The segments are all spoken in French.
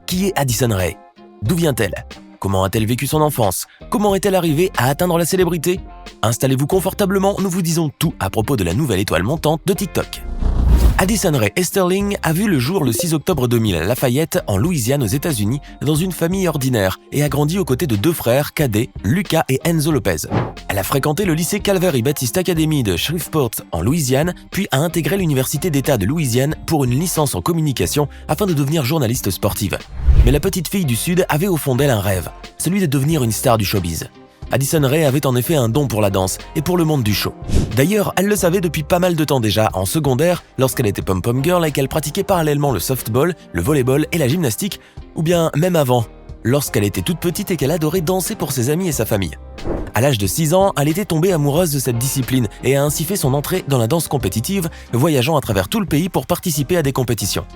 Qui est Addison Rae? D'où vient-elle? Comment a-t-elle vécu son enfance? Comment est-elle arrivée à atteindre la célébrité? Installez-vous confortablement, nous vous disons tout à propos de la nouvelle étoile montante de TikTok. Addison Rae Easterling a vu le jour le 6 octobre 2000 à Lafayette, en Louisiane aux États-Unis, dans une famille ordinaire et a grandi aux côtés de deux frères cadets, Lucas et Enzo Lopez. Elle a fréquenté le lycée Calvary Baptist Academy de Shreveport en Louisiane, puis a intégré l'Université d'État de Louisiane pour une licence en communication afin de devenir journaliste sportive. Mais la petite fille du Sud avait au fond d'elle un rêve, celui de devenir une star du showbiz. Addison Rae avait en effet un don pour la danse et pour le monde du show. D'ailleurs, elle le savait depuis pas mal de temps déjà, en secondaire, lorsqu'elle était pom-pom girl et qu'elle pratiquait parallèlement le softball, le volleyball et la gymnastique, ou bien même avant, lorsqu'elle était toute petite et qu'elle adorait danser pour ses amis et sa famille. À l'âge de 6 ans, elle était tombée amoureuse de cette discipline et a ainsi fait son entrée dans la danse compétitive, voyageant à travers tout le pays pour participer à des compétitions.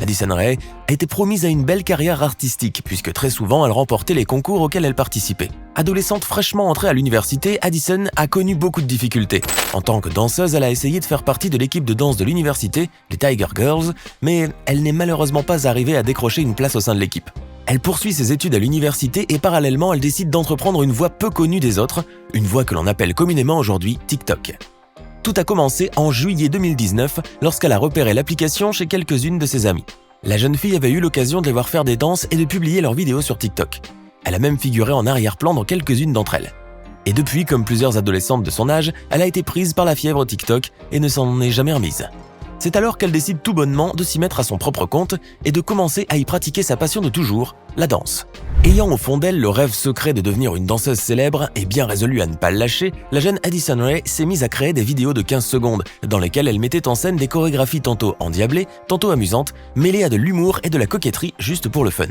Addison Rae a été promise à une belle carrière artistique puisque très souvent elle remportait les concours auxquels elle participait. Adolescente fraîchement entrée à l'université, Addison a connu beaucoup de difficultés. En tant que danseuse, elle a essayé de faire partie de l'équipe de danse de l'université, les Tiger Girls, mais elle n'est malheureusement pas arrivée à décrocher une place au sein de l'équipe. Elle poursuit ses études à l'université et parallèlement, elle décide d'entreprendre une voie peu connue des autres, une voie que l'on appelle communément aujourd'hui TikTok. Tout a commencé en juillet 2019 lorsqu'elle a repéré l'application chez quelques-unes de ses amies. La jeune fille avait eu l'occasion de les voir faire des danses et de publier leurs vidéos sur TikTok. Elle a même figuré en arrière-plan dans quelques-unes d'entre elles. Et depuis, comme plusieurs adolescentes de son âge, elle a été prise par la fièvre TikTok et ne s'en est jamais remise. C'est alors qu'elle décide tout bonnement de s'y mettre à son propre compte et de commencer à y pratiquer sa passion de toujours, la danse. Ayant au fond d'elle le rêve secret de devenir une danseuse célèbre et bien résolue à ne pas le lâcher, la jeune Addison Rae s'est mise à créer des vidéos de 15 secondes dans lesquelles elle mettait en scène des chorégraphies tantôt endiablées, tantôt amusantes, mêlées à de l'humour et de la coquetterie juste pour le fun.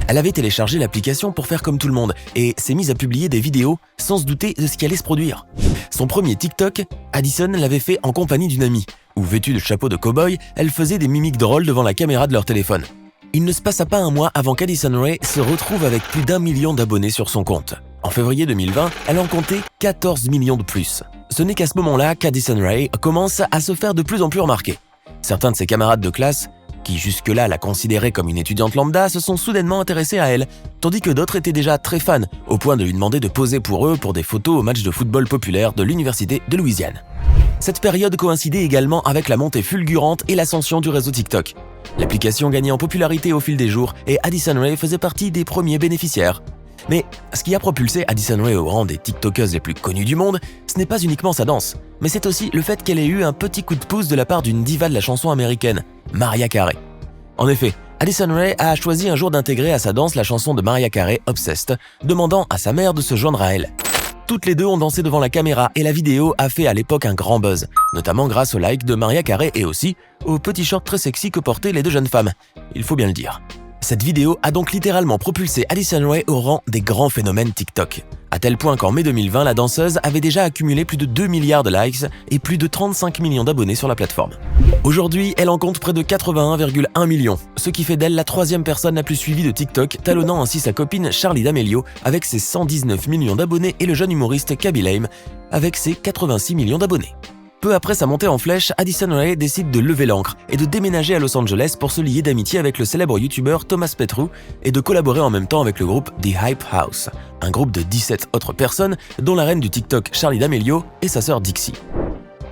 Elle avait téléchargé l'application pour faire comme tout le monde et s'est mise à publier des vidéos sans se douter de ce qui allait se produire. Son premier TikTok, Addison l'avait fait en compagnie d'une amie, où vêtue de chapeau de cow-boy, elle faisait des mimiques drôles devant la caméra de leur téléphone. Il ne se passa pas un mois avant qu'Addison Rae se retrouve avec plus d'1 million d'abonnés sur son compte. En février 2020, elle en comptait 14 millions de plus. Ce n'est qu'à ce moment-là qu'Addison Rae commence à se faire de plus en plus remarquer. Certains de ses camarades de classe, qui jusque-là la considéraient comme une étudiante lambda, se sont soudainement intéressés à elle, tandis que d'autres étaient déjà très fans, au point de lui demander de poser pour eux pour des photos au match de football populaire de l'Université de Louisiane. Cette période coïncidait également avec la montée fulgurante et l'ascension du réseau TikTok. L'application gagnait en popularité au fil des jours et Addison Rae faisait partie des premiers bénéficiaires. Mais ce qui a propulsé Addison Rae au rang des TikTokeuses les plus connues du monde, ce n'est pas uniquement sa danse, mais c'est aussi le fait qu'elle ait eu un petit coup de pouce de la part d'une diva de la chanson américaine, Mariah Carey. En effet, Addison Rae a choisi un jour d'intégrer à sa danse la chanson de Mariah Carey, Obsessed, demandant à sa mère de se joindre à elle. Toutes les deux ont dansé devant la caméra et la vidéo a fait à l'époque un grand buzz, notamment grâce au like de Mariah Carey et aussi aux petits shorts très sexy que portaient les deux jeunes femmes, il faut bien le dire. Cette vidéo a donc littéralement propulsé Addison Rae au rang des grands phénomènes TikTok, à tel point qu'en mai 2020, la danseuse avait déjà accumulé plus de 2 milliards de likes et plus de 35 millions d'abonnés sur la plateforme. Aujourd'hui, elle en compte près de 81,1 millions, ce qui fait d'elle la 3e personne la plus suivie de TikTok, talonnant ainsi sa copine Charli D'Amelio avec ses 119 millions d'abonnés et le jeune humoriste Khaby Lame avec ses 86 millions d'abonnés. Peu après sa montée en flèche, Addison Rae décide de lever l'ancre et de déménager à Los Angeles pour se lier d'amitié avec le célèbre youtubeur Thomas Petrou et de collaborer en même temps avec le groupe The Hype House, un groupe de 17 autres personnes dont la reine du TikTok Charli D'Amelio et sa sœur Dixie.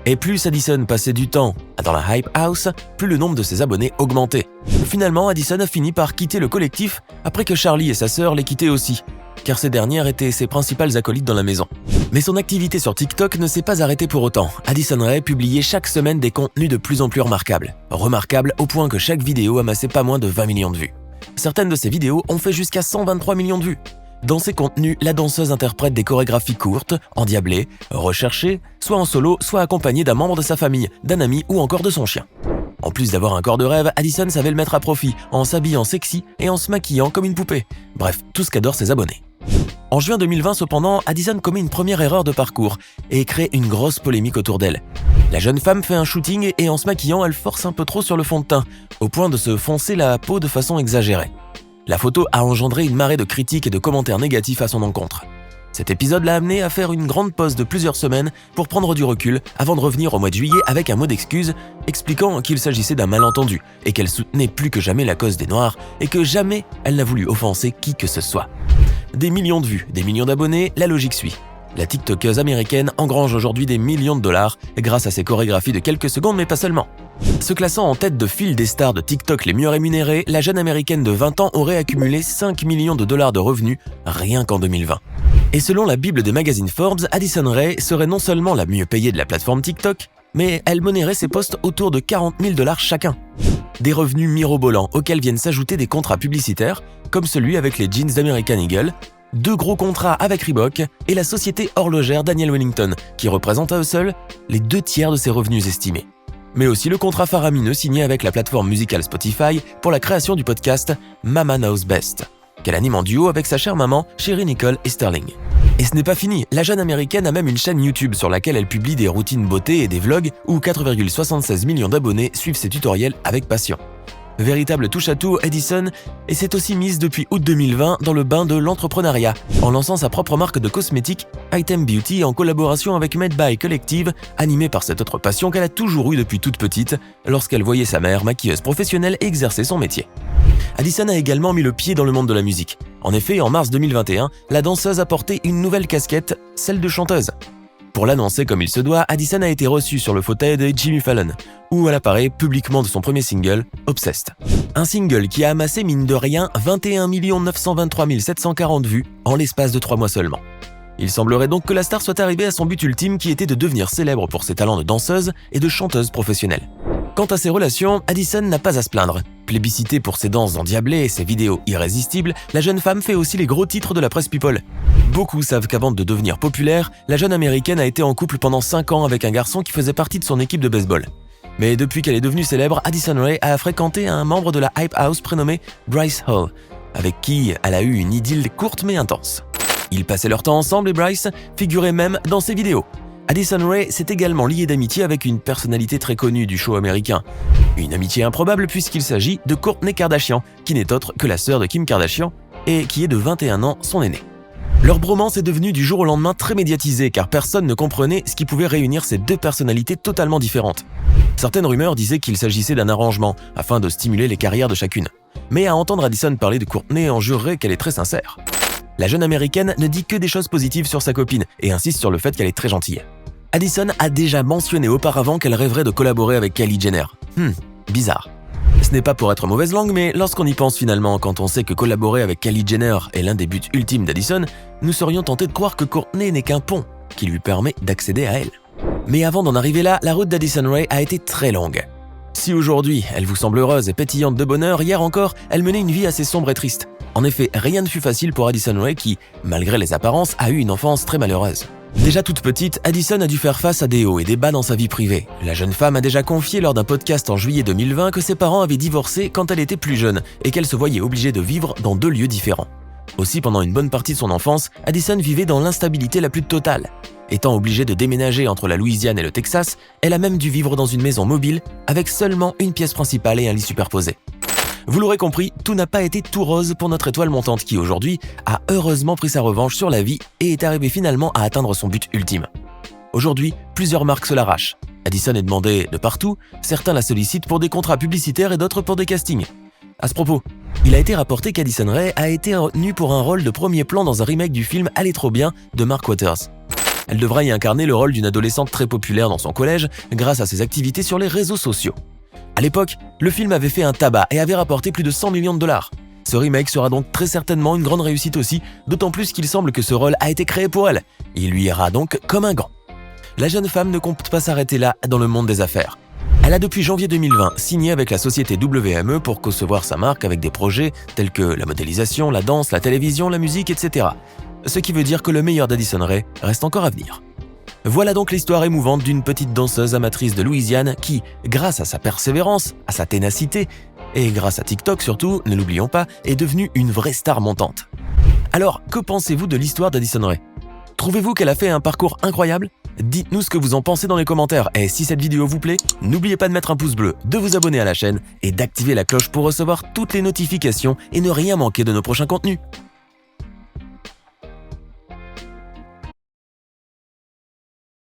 Et plus Addison passait du temps dans la Hype House, plus le nombre de ses abonnés augmentait. Finalement, Addison a fini par quitter le collectif après que Charli et sa sœur l'aient quitté aussi, car ces dernières étaient ses principales acolytes dans la maison. Mais son activité sur TikTok ne s'est pas arrêtée pour autant. Addison Rae publiait chaque semaine des contenus de plus en plus remarquables. Remarquables au point que chaque vidéo amassait pas moins de 20 millions de vues. Certaines de ces vidéos ont fait jusqu'à 123 millions de vues. Dans ces contenus, la danseuse interprète des chorégraphies courtes, endiablées, recherchées, soit en solo, soit accompagnée d'un membre de sa famille, d'un ami ou encore de son chien. En plus d'avoir un corps de rêve, Addison savait le mettre à profit, en s'habillant sexy et en se maquillant comme une poupée. Bref, tout ce qu'adorent ses abonnés. En juin 2020 cependant, Addison commet une première erreur de parcours et crée une grosse polémique autour d'elle. La jeune femme fait un shooting et en se maquillant, elle force un peu trop sur le fond de teint, au point de se foncer la peau de façon exagérée. La photo a engendré une marée de critiques et de commentaires négatifs à son encontre. Cet épisode l'a amené à faire une grande pause de plusieurs semaines pour prendre du recul avant de revenir au mois de juillet avec un mot d'excuse expliquant qu'il s'agissait d'un malentendu et qu'elle soutenait plus que jamais la cause des Noirs et que jamais elle n'a voulu offenser qui que ce soit. Des millions de vues, des millions d'abonnés, la logique suit. La TikTokeuse américaine engrange aujourd'hui des millions de dollars grâce à ses chorégraphies de quelques secondes, mais pas seulement. Se classant en tête de file des stars de TikTok les mieux rémunérées, la jeune américaine de 20 ans aurait accumulé 5 millions de dollars de revenus rien qu'en 2020. Et selon la bible des magazines Forbes, Addison Rae serait non seulement la mieux payée de la plateforme TikTok, mais elle monérait ses posts autour de 40 000 dollars chacun. Des revenus mirobolants auxquels viennent s'ajouter des contrats publicitaires, comme celui avec les jeans d'American Eagle, 2 gros contrats avec Reebok et la société horlogère Daniel Wellington, qui représente à eux seuls les 2/3 de ses revenus estimés. Mais aussi le contrat faramineux signé avec la plateforme musicale Spotify pour la création du podcast Mama Knows Best, qu'elle anime en duo avec sa chère maman Sherry Nicole Easterling. Et ce n'est pas fini, la jeune américaine a même une chaîne YouTube sur laquelle elle publie des routines beauté et des vlogs où 4,76 millions d'abonnés suivent ses tutoriels avec passion. Véritable touche-à-tout, Addison s'est aussi mise depuis août 2020 dans le bain de l'entrepreneuriat, en lançant sa propre marque de cosmétiques, Item Beauty, en collaboration avec Made by Collective, animée par cette autre passion qu'elle a toujours eue depuis toute petite, lorsqu'elle voyait sa mère, maquilleuse professionnelle, exercer son métier. Addison a également mis le pied dans le monde de la musique. En effet, en mars 2021, la danseuse a porté une nouvelle casquette, celle de chanteuse. Pour l'annoncer comme il se doit, Addison a été reçue sur le fauteuil de Jimmy Fallon, où elle apparaît publiquement de son premier single, Obsessed. Un single qui a amassé mine de rien 21 923 740 vues en l'espace de 3 mois seulement. Il semblerait donc que la star soit arrivée à son but ultime qui était de devenir célèbre pour ses talents de danseuse et de chanteuse professionnelle. Quant à ses relations, Addison n'a pas à se plaindre. Plébiscitée pour ses danses endiablées et ses vidéos irrésistibles, la jeune femme fait aussi les gros titres de la presse people. Beaucoup savent qu'avant de devenir populaire, la jeune américaine a été en couple pendant 5 ans avec un garçon qui faisait partie de son équipe de baseball. Mais depuis qu'elle est devenue célèbre, Addison Rae a fréquenté un membre de la Hype House prénommé Bryce Hall, avec qui elle a eu une idylle courte mais intense. Ils passaient leur temps ensemble et Bryce figurait même dans ses vidéos. Addison Rae s'est également liée d'amitié avec une personnalité très connue du show américain. Une amitié improbable puisqu'il s'agit de Kourtney Kardashian, qui n'est autre que la sœur de Kim Kardashian et qui est de 21 ans son aînée. Leur bromance est devenue du jour au lendemain très médiatisée car personne ne comprenait ce qui pouvait réunir ces deux personnalités totalement différentes. Certaines rumeurs disaient qu'il s'agissait d'un arrangement afin de stimuler les carrières de chacune. Mais à entendre Addison parler de Kourtney, on jurerait qu'elle est très sincère. La jeune américaine ne dit que des choses positives sur sa copine et insiste sur le fait qu'elle est très gentille. Addison a déjà mentionné auparavant qu'elle rêverait de collaborer avec Kylie Jenner. Bizarre. Ce n'est pas pour être mauvaise langue, mais lorsqu'on y pense finalement, quand on sait que collaborer avec Kylie Jenner est l'un des buts ultimes d'Addison, nous serions tentés de croire que Kourtney n'est qu'un pont qui lui permet d'accéder à elle. Mais avant d'en arriver là, la route d'Addison Rae a été très longue. Si aujourd'hui, elle vous semble heureuse et pétillante de bonheur, hier encore, elle menait une vie assez sombre et triste. En effet, rien ne fut facile pour Addison Rae qui, malgré les apparences, a eu une enfance très malheureuse. Déjà toute petite, Addison a dû faire face à des hauts et des bas dans sa vie privée. La jeune femme a déjà confié lors d'un podcast en juillet 2020 que ses parents avaient divorcé quand elle était plus jeune et qu'elle se voyait obligée de vivre dans 2 lieux différents. Aussi, pendant une bonne partie de son enfance, Addison vivait dans l'instabilité la plus totale. Étant obligée de déménager entre la Louisiane et le Texas, elle a même dû vivre dans une maison mobile avec seulement une pièce principale et un lit superposé. Vous l'aurez compris, tout n'a pas été tout rose pour notre étoile montante qui aujourd'hui a heureusement pris sa revanche sur la vie et est arrivée finalement à atteindre son but ultime. Aujourd'hui, plusieurs marques se l'arrachent. Addison est demandée de partout, certains la sollicitent pour des contrats publicitaires et d'autres pour des castings. À ce propos, il a été rapporté qu'Addison Rae a été retenue pour un rôle de premier plan dans un remake du film Allez trop bien de Mark Waters. Elle devra y incarner le rôle d'une adolescente très populaire dans son collège grâce à ses activités sur les réseaux sociaux. À l'époque, le film avait fait un tabac et avait rapporté plus de 100 millions de dollars. Ce remake sera donc très certainement une grande réussite aussi, d'autant plus qu'il semble que ce rôle a été créé pour elle. Il lui ira donc comme un gant. La jeune femme ne compte pas s'arrêter là dans le monde des affaires. Elle a depuis janvier 2020 signé avec la société WME pour concevoir sa marque avec des projets tels que la modélisation, la danse, la télévision, la musique, etc. Ce qui veut dire que le meilleur d'Addison Rae reste encore à venir. Voilà donc l'histoire émouvante d'une petite danseuse amatrice de Louisiane qui, grâce à sa persévérance, à sa ténacité, et grâce à TikTok surtout, ne l'oublions pas, est devenue une vraie star montante. Alors, que pensez-vous de l'histoire d'Addison Rae ? Trouvez-vous qu'elle a fait un parcours incroyable ? Dites-nous ce que vous en pensez dans les commentaires. Et si cette vidéo vous plaît, n'oubliez pas de mettre un pouce bleu, de vous abonner à la chaîne et d'activer la cloche pour recevoir toutes les notifications et ne rien manquer de nos prochains contenus.